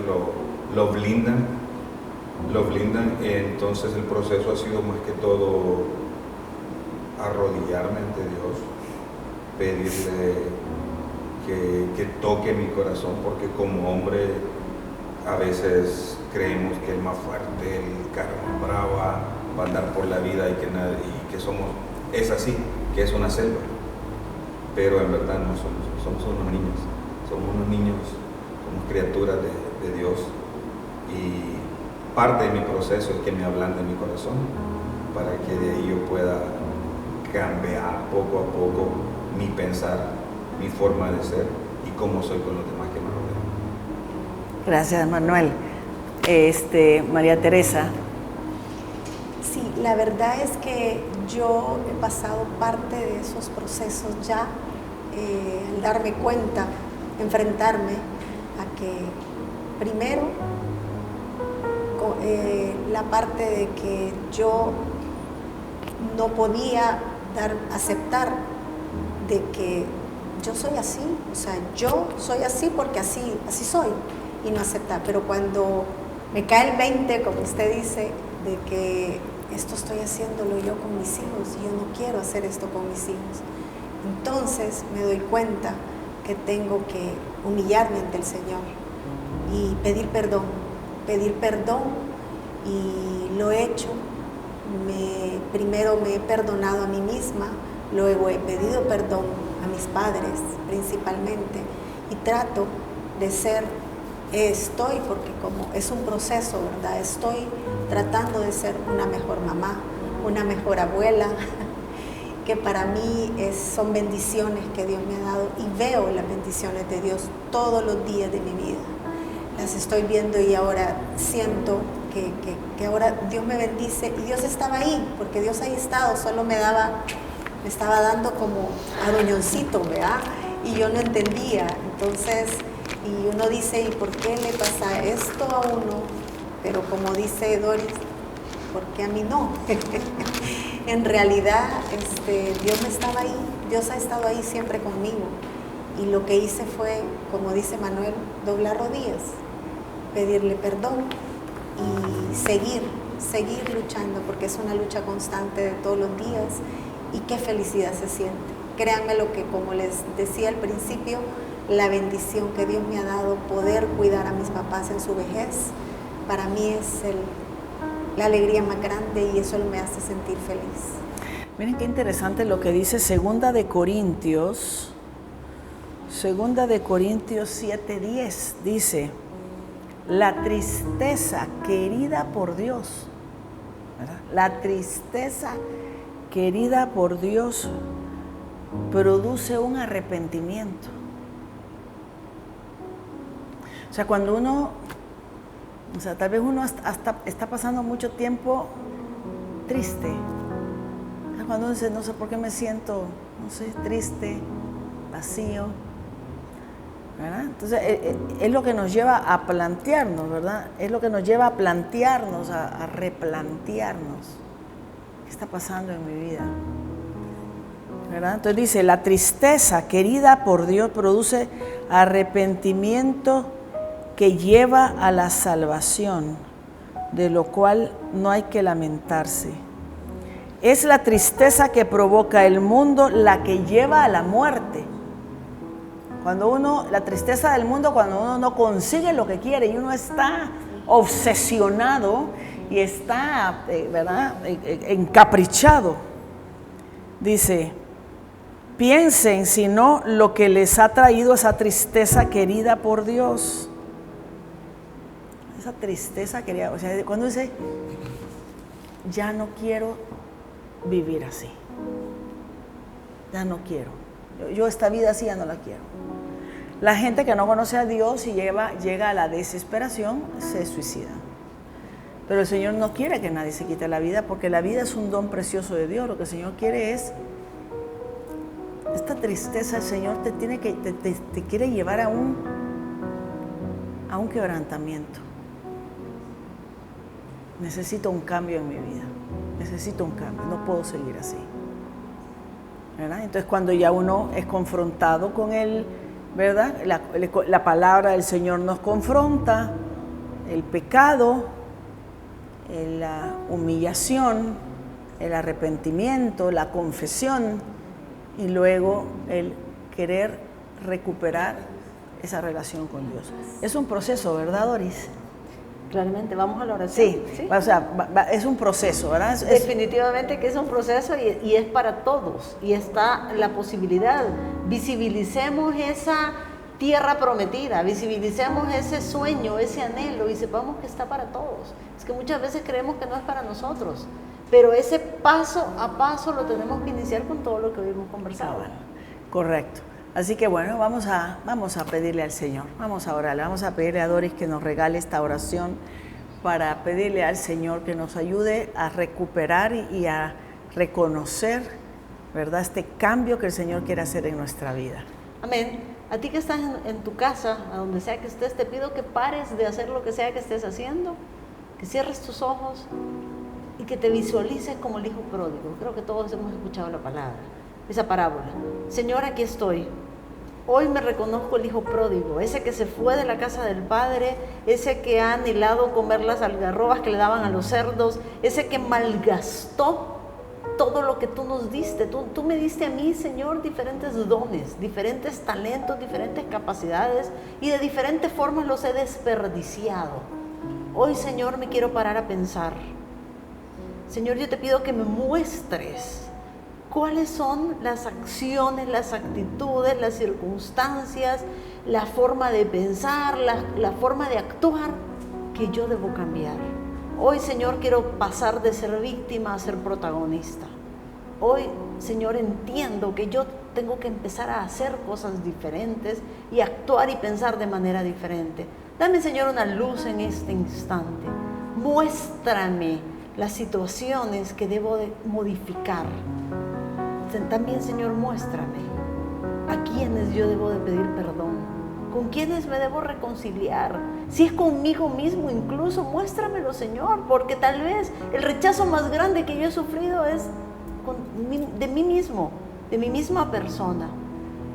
lo blindan, entonces el proceso ha sido más que todo arrodillarme ante Dios, pedirle que toque mi corazón, porque como hombre a veces creemos que el más fuerte, el cara más brava, va a andar por la vida y que es así, que es una selva, pero en verdad no somos unos niños, somos criaturas de Dios, y parte de mi proceso es que me ablande mi corazón, para que de ahí yo pueda cambiar poco a poco mi pensar, mi forma de ser y cómo soy con los demás que me rodean. Gracias, Manuel. María Teresa. Sí, la verdad es que yo he pasado parte de esos procesos ya, al darme cuenta, enfrentarme a que primero la parte de que yo no podía aceptar de que yo soy así, o sea, yo soy así porque así soy, y no aceptar. Pero cuando me cae el 20, como usted dice, de que esto estoy haciéndolo yo con mis hijos, y yo no quiero hacer esto con mis hijos, entonces me doy cuenta que tengo que humillarme ante el Señor y pedir perdón, y lo he hecho. Primero me he perdonado a mí misma, luego he pedido perdón a mis padres principalmente, y trato de porque como es un proceso, ¿verdad? Estoy tratando de ser una mejor mamá, una mejor abuela, que para mí son bendiciones que Dios me ha dado, y veo las bendiciones de Dios todos los días de mi vida. Las estoy viendo y ahora siento que ahora Dios me bendice y Dios estaba ahí, porque Dios ahí estado, solo me estaba dando como a doñoncito, ¿verdad? Y yo no entendía. Entonces, y uno dice, ¿y por qué le pasa esto a uno? Pero como dice Doris, ¿por qué a mí no? En realidad, Dios estaba ahí, Dios ha estado ahí siempre conmigo. Y lo que hice fue, como dice Manuel, doblar rodillas, pedirle perdón y seguir luchando, porque es una lucha constante de todos los días. Y qué felicidad se siente. Créanme lo que, como les decía al principio, la bendición que Dios me ha dado, poder cuidar a mis papás en su vejez, para mí es la alegría más grande y eso me hace sentir feliz. Miren qué interesante lo que dice Segunda de Corintios 7:10, dice, la tristeza querida por Dios, ¿verdad? La tristeza querida por Dios produce un arrepentimiento. O sea, cuando uno, tal vez uno hasta está pasando mucho tiempo triste. Cuando uno dice, no sé por qué me siento, no sé, triste, vacío, ¿verdad? Entonces, es lo que nos lleva a plantearnos, ¿verdad? Es lo que nos lleva a plantearnos, a replantearnos. ¿Qué está pasando en mi vida? ¿Verdad? Entonces dice, la tristeza querida por Dios produce arrepentimiento que lleva a la salvación, de lo cual no hay que lamentarse. Es la tristeza que provoca el mundo la que lleva a la muerte. La tristeza del mundo, cuando uno no consigue lo que quiere y uno está obsesionado y está, ¿verdad?, encaprichado. Dice, piensen si no lo que les ha traído esa tristeza querida por Dios. Esa tristeza querida, o sea, cuando dice, ya no quiero vivir así. Ya no quiero. Yo esta vida así ya no la quiero. La gente que no conoce a Dios y llega a la desesperación, se suicida. Pero el Señor no quiere que nadie se quite la vida, porque la vida es un don precioso de Dios. Lo que el Señor quiere es, esta tristeza, el Señor te quiere llevar a un quebrantamiento. Necesito un cambio en mi vida. Necesito un cambio, no puedo seguir así. ¿Verdad? Entonces, cuando ya uno es confrontado con él, ¿verdad? La palabra del Señor nos confronta, el pecado, la humillación, el arrepentimiento, la confesión y luego el querer recuperar esa relación con Dios. Es un proceso, ¿verdad, Doris? Claramente, vamos a la oración. Sí. O sea, es un proceso, ¿verdad? Definitivamente que es un proceso y es para todos. Y está la posibilidad. Visibilicemos esa tierra prometida, visibilicemos ese sueño, ese anhelo y sepamos que está para todos. Es que muchas veces creemos que no es para nosotros, pero ese paso a paso lo tenemos que iniciar con todo lo que hoy hemos conversado. Correcto. Así que bueno, vamos a pedirle al Señor, vamos a orarle, vamos a pedirle a Doris que nos regale esta oración para pedirle al Señor que nos ayude a recuperar y a reconocer, ¿verdad?, este cambio que el Señor quiere hacer en nuestra vida. Amén. A ti que estás en tu casa, a donde sea que estés, te pido que pares de hacer lo que sea que estés haciendo, que cierres tus ojos y que te visualices como el hijo pródigo. Creo que todos hemos escuchado la palabra, esa parábola. Señor, aquí estoy. Hoy me reconozco el hijo pródigo, ese que se fue de la casa del padre, ese que ha anhelado comer las algarrobas que le daban a los cerdos, ese que malgastó todo lo que tú nos diste. Tú me diste a mí, Señor, diferentes dones, diferentes talentos, diferentes capacidades y de diferentes formas los he desperdiciado. Hoy, Señor, me quiero parar a pensar. Señor, yo te pido que me muestres cuáles son las acciones, las actitudes, las circunstancias, la forma de pensar, la forma de actuar que yo debo cambiar. Hoy, Señor, quiero pasar de ser víctima a ser protagonista. Hoy, Señor, entiendo que yo tengo que empezar a hacer cosas diferentes y actuar y pensar de manera diferente. Dame, Señor, una luz en este instante. muéstrame las situaciones que debo de modificar. También, Señor, muéstrame a quienes yo debo de pedir perdón, con quienes me debo reconciliar. Si es conmigo mismo incluso, muéstramelo, Señor, porque tal vez el rechazo más grande que yo he sufrido es de mí mismo, de mi misma persona.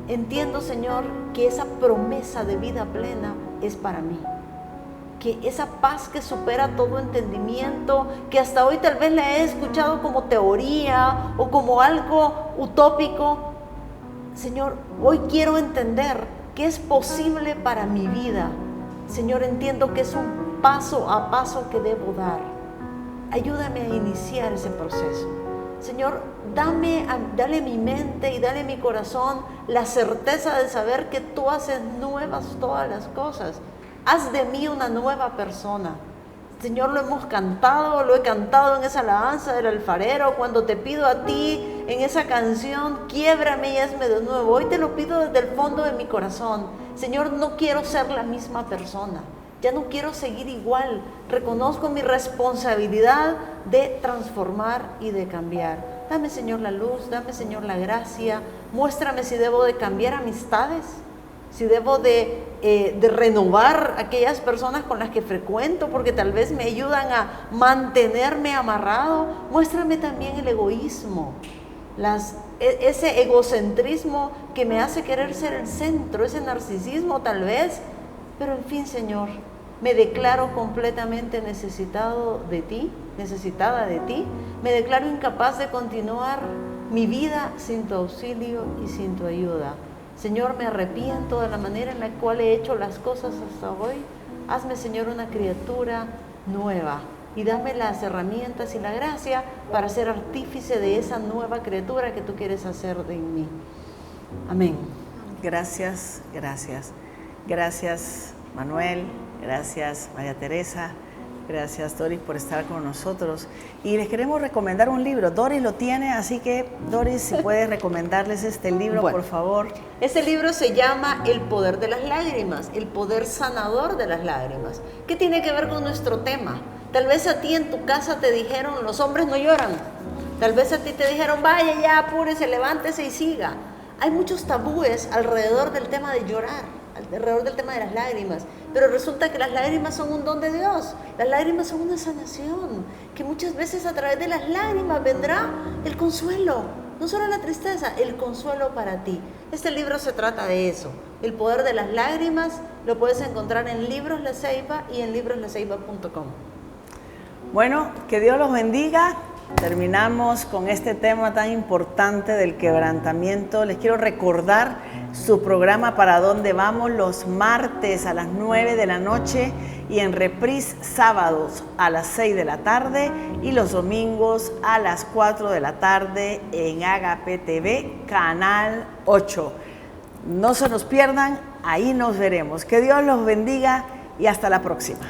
Entiendo, Señor, que esa promesa de vida plena es para mí. Que esa paz que supera todo entendimiento, que hasta hoy tal vez la he escuchado como teoría o como algo utópico, Señor, hoy quiero entender que es posible para mi vida. Señor, entiendo que es un paso a paso que debo dar. Ayúdame a iniciar ese proceso. Señor, dale a mi mente y dale a mi corazón la certeza de saber que tú haces nuevas todas las cosas. Haz de mí una nueva persona. Señor, lo hemos cantado, lo he cantado en esa alabanza del alfarero, cuando te pido a ti en esa canción, quiébrame y hazme de nuevo. Hoy te lo pido desde el fondo de mi corazón. Señor, no quiero ser la misma persona, ya no quiero seguir igual. Reconozco mi responsabilidad de transformar y de cambiar. Dame, Señor, la luz, dame, Señor, la gracia. Muéstrame si debo de cambiar amistades, si debo de renovar aquellas personas con las que frecuento, porque tal vez me ayudan a mantenerme amarrado. Muéstrame también el egoísmo, ese egocentrismo que me hace querer ser el centro, ese narcisismo tal vez. Pero en fin, Señor, me declaro completamente necesitado de ti, necesitada de ti. Me declaro incapaz de continuar mi vida sin tu auxilio y sin tu ayuda. Señor, me arrepiento de la manera en la cual he hecho las cosas hasta hoy. Hazme, Señor, una criatura nueva y dame las herramientas y la gracia para ser artífice de esa nueva criatura que tú quieres hacer en mí. Amén. Gracias, gracias. Gracias, Manuel. Gracias, María Teresa. Gracias, Doris, por estar con nosotros. Y les queremos recomendar un libro. Doris lo tiene, así que, Doris, si puedes recomendarles este libro, por favor. Este libro se llama El poder de las lágrimas, el poder sanador de las lágrimas. ¿Qué tiene que ver con nuestro tema? Tal vez a ti en tu casa te dijeron, los hombres no lloran. Tal vez a ti te dijeron, vaya ya, apúrese, levántese y siga. Hay muchos tabúes alrededor del tema de llorar, alrededor del tema de las lágrimas, pero resulta que las lágrimas son un don de Dios. Las lágrimas son una sanación, que muchas veces a través de las lágrimas vendrá el consuelo, no solo la tristeza, el consuelo para ti. Este libro se trata de eso, el poder de las lágrimas. Lo puedes encontrar en Libros La Ceiba y en libroslaceiba.com. Bueno, que Dios los bendiga. Terminamos con este tema tan importante del quebrantamiento. Les quiero recordar su programa Para Dónde Vamos los martes a las 9 de la noche y en reprise sábados a las 6 de la tarde y los domingos a las 4 de la tarde en Agape TV, Canal 8. No se nos pierdan, ahí nos veremos. Que Dios los bendiga y hasta la próxima.